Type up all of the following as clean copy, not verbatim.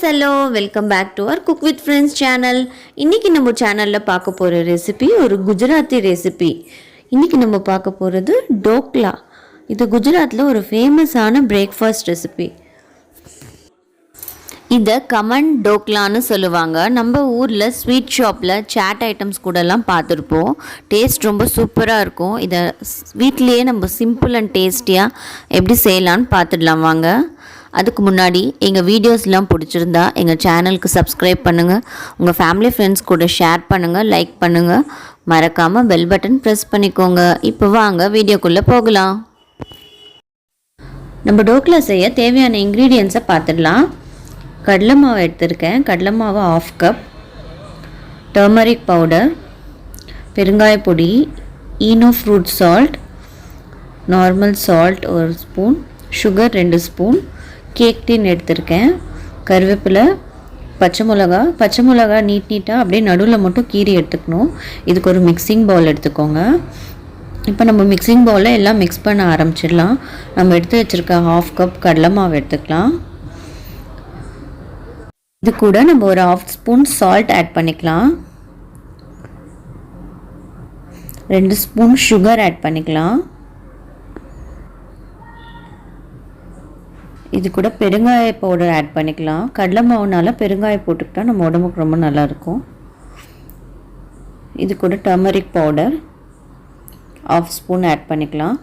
hello, welcome back to our Cook with Friends channel. இன்னைக்கு நம்ம சேனல்ல பார்க்க போற ரெசிபி ஒரு குஜராத்தி ரெசிபி. இன்னைக்கு நம்ம பார்க்க போறது டோக்லா. இது குஜராத்ல ஒரு ஃபேமஸான பிரேக்ஃபாஸ்ட் ரெசிபி. இத கமன் டோக்லான்னு சொல்லுவாங்க. நம்ம ஊர்ல ஸ்வீட் ஷாப்ல சாட் ஐட்டம்ஸ் கூடலாம் பார்த்துருப்போம். டேஸ்ட் ரொம்ப சூப்பராக இருக்கும். இதை வீட்லேயே நம்ம சிம்பிள் அண்ட் டேஸ்டியாக எப்படி செய்யலான்னு பார்த்துடலாம் வாங்க. அதுக்கு முன்னாடி எங்கள் வீடியோஸ்லாம் பிடிச்சிருந்தா எங்கள் சேனலுக்கு சப்ஸ்கிரைப் பண்ணுங்கள், உங்கள் ஃபேமிலி ஃப்ரெண்ட்ஸ் கூட ஷேர் பண்ணுங்கள், லைக் பண்ணுங்கள், மறக்காமல் பெல் பட்டன் ப்ரெஸ் பண்ணிக்கோங்க. இப்போ வாங்க வீடியோக்குள்ளே போகலாம். நம்ம டோக்லா செய்ய தேவையான இன்க்ரீடியன்ஸை பார்த்துடலாம். கடலை மாவு எடுத்திருக்கேன். கடலை மாவு 1/2 கப், டர்மரிக் பவுடர், பெருங்காய பொடி, Eno fruit salt, normal salt 1 spoon, sugar 2 spoon, cake tin எடுத்திருக்கேன், கருவேப்பிலை, பச்சை மிளகா நீட்டாக அப்படியே நடுவில் மட்டும் கீரி எடுத்துக்கணும். இதுக்கு ஒரு மிக்சிங் பவுல் எடுத்துக்கோங்க. இப்போ நம்ம மிக்சிங் பவுலில் எல்லாம் மிக்ஸ் பண்ண ஆரம்பிச்சிடலாம். நம்ம எடுத்து வச்சுருக்க 1/2 கப் கடலை மாவு எடுத்துக்கலாம். இது கூட நம்ம ஒரு 1/2 ஸ்பூன் சால்ட் ஆட் பண்ணிக்கலாம். 2 ஸ்பூன் சுகர் ஆட் பண்ணிக்கலாம். இது கூட பெருங்காய பவுடர் ஆட் பண்ணிக்கலாம். கடலை மாவுனால பெருங்காயம் போட்டுக்கிட்டா நம்ம உடம்புக்கு ரொம்ப நல்லாயிருக்கும். இது கூட டர்மரிக் பவுடர் 1/2 ஸ்பூன் ஆட் பண்ணிக்கலாம்.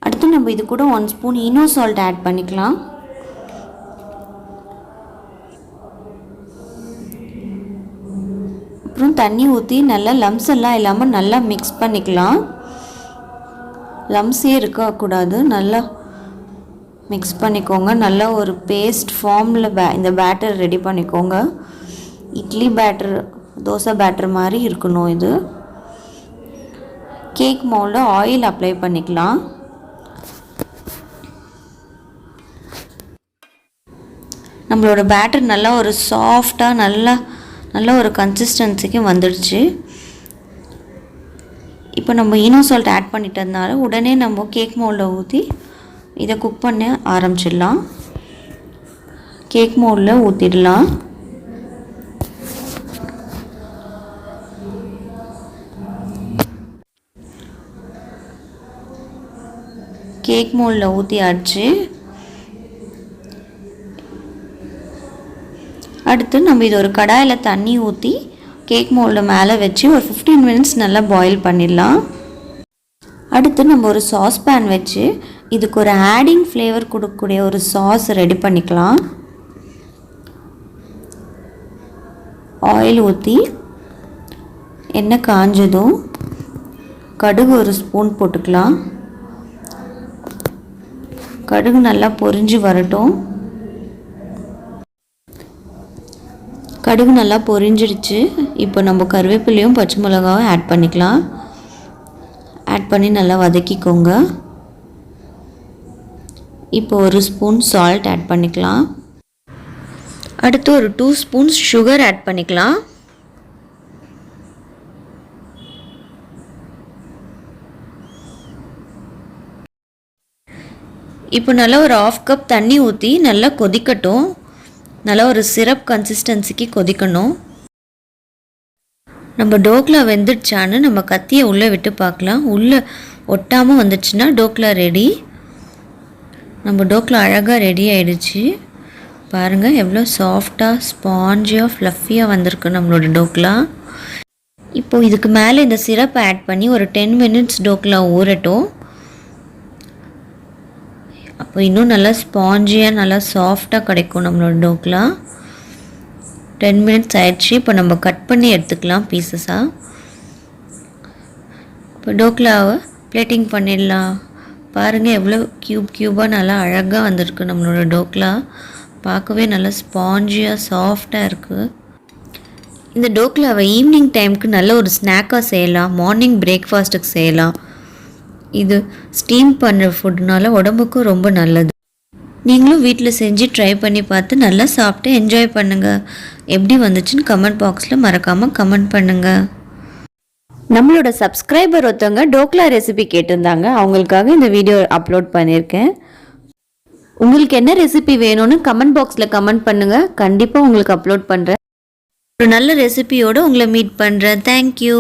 அடுத்து நம்ம இது கூட 1 ஸ்பூன் ஈனோ சால்ட் ஆட் பண்ணிக்கலாம். அப்புறம் தண்ணி ஊற்றி நல்லா லம்ஸ் எல்லாம் இல்லாமல் நல்லா மிக்ஸ் பண்ணிக்கலாம். லம்ஸே இருக்கக்கூடாது. நல்லா மிக்ஸ் பண்ணிக்கோங்க. நல்லா ஒரு பேஸ்ட் ஃபார்மில் இந்த பேட்டர் ரெடி பண்ணிக்கோங்க. இட்லி பேட்டர், தோசை பேட்டர் மாதிரி இருக்கணும். இது கேக் மவுல்டில் ஆயில் அப்ளை பண்ணிக்கலாம். நம்மளோட பேட்டர் நல்லா ஒரு சாஃப்டாக நல்ல ஒரு கன்சிஸ்டன்சிக்கு வந்துடுச்சு. இப்போ நம்ம ஈனோ சால்ட் ஆட் பண்ணிட்டதுனால உடனே நம்ம கேக் மோல்டில் ஊற்றி இதை குக் பண்ண ஆரம்பிச்சிடலாம். கேக் மோல்டில் ஊற்றிடலாம். கேக் மோல்டில் ஊற்றியாச்சு. அடுத்து நம்ம இது ஒரு கடாயில் தண்ணி ஊற்றி கேக் மோல்டில் மேலே வச்சு ஒரு 15 மினிட்ஸ் நல்லா பாயில் பண்ணிடலாம். அடுத்து நம்ம ஒரு சாஸ் பேன் வச்சு இதுக்கு ஒரு ஆடிங் ஃப்ளேவர் கொடுக்கக்கூடிய ஒரு சாஸ் ரெடி பண்ணிக்கலாம். ஆயில் ஊற்றி எண்ணெய் காஞ்சதும் கடுகு 1 ஸ்பூன் போட்டுக்கலாம். கடுகு நல்லா பொரிஞ்சு வரட்டும். கடுகு நல்லா பொரிஞ்சிடுச்சு. இப்போ நம்ம கருவேப்பிலையும் பச்சை மிளகாவும் ஆட் பண்ணிக்கலாம். ஆட் பண்ணி நல்லா வதக்கிக்கோங்க. இப்போ 1 ஸ்பூன் சால்ட் ஆட் பண்ணிக்கலாம். அடுத்து ஒரு 2 ஸ்பூன்ஸ் சுகர் ஆட் பண்ணிக்கலாம். இப்போ நல்லா ஒரு 1/2 கப் தண்ணி ஊற்றி நல்லா கொதிக்கட்டும். நல்லா ஒரு சிரப் கன்சிஸ்டன்சிக்கு கொதிக்கணும். நம்ம டோக்லா வெந்துடுச்சான்னு நம்ம கத்தியை உள்ளே விட்டு பார்க்கலாம். உள்ளே ஒட்டாமல் வந்துடுச்சுன்னா டோக்லா ரெடி. நம்ம டோக்லா அழகாக ரெடி ஆகிடுச்சு. பாருங்கள் எவ்வளோ சாஃப்டாக ஸ்பாஞ்சியாக ஃப்ளஃபியாக வந்திருக்கு நம்மளோட டோக்லா. இப்போது இதுக்கு மேலே இந்த சிரப்பை ஆட் பண்ணி ஒரு 10 மினிட்ஸ் டோக்லா ஊறட்டும். அப்போ இன்னும் நல்லா ஸ்பாஞ்சியாக நல்லா சாஃப்டாக கிடைக்கும் நம்மளோட டோக்லா. 10 மினிட்ஸ் ஆயிடுச்சு. இப்போ நம்ம கட் பண்ணி எடுத்துக்கலாம் பீசஸாக. இப்போ டோக்லாவை பிளேட்டிங் பண்ணிடலாம். பாருங்கள் எவ்வளோ க்யூபாக நல்லா அழகாக வந்திருக்கு நம்மளோட டோக்லா. பார்க்கவே நல்லா ஸ்பாஞ்சியாக சாஃப்டாக இருக்குது. இந்த டோக்லாவை ஈவினிங் டைமுக்கு நல்ல ஒரு ஸ்நாக்காக செய்யலாம். மார்னிங் பிரேக்ஃபாஸ்ட்டுக்கு செய்யலாம். இது ஸ்டீம் பண்ணுற ஃபுட்னால உடம்புக்கும் ரொம்ப நல்லது. நீங்களும் வீட்டில் செஞ்சு ட்ரை பண்ணி பார்த்து நல்லா சாப்பிட்டு என்ஜாய் பண்ணுங்கள். எப்படி வந்துச்சுன்னு கமெண்ட் பாக்ஸில் மறக்காமல் கமெண்ட் பண்ணுங்கள். நம்மளோட சப்ஸ்கிரைபர் ஒருத்தவங்க டோக்லா ரெசிபி கேட்டிருந்தாங்க. அவங்களுக்காக இந்த வீடியோ அப்லோட் பண்ணியிருக்கேன். உங்களுக்கு என்ன ரெசிபி வேணும்னு கமெண்ட் பாக்ஸில் கமெண்ட் பண்ணுங்கள், கண்டிப்பாக உங்களுக்கு அப்லோட் பண்ணுறேன். ஒரு நல்ல ரெசிபியோடு உங்களை மீட் பண்ணுறேன். தேங்க்யூ.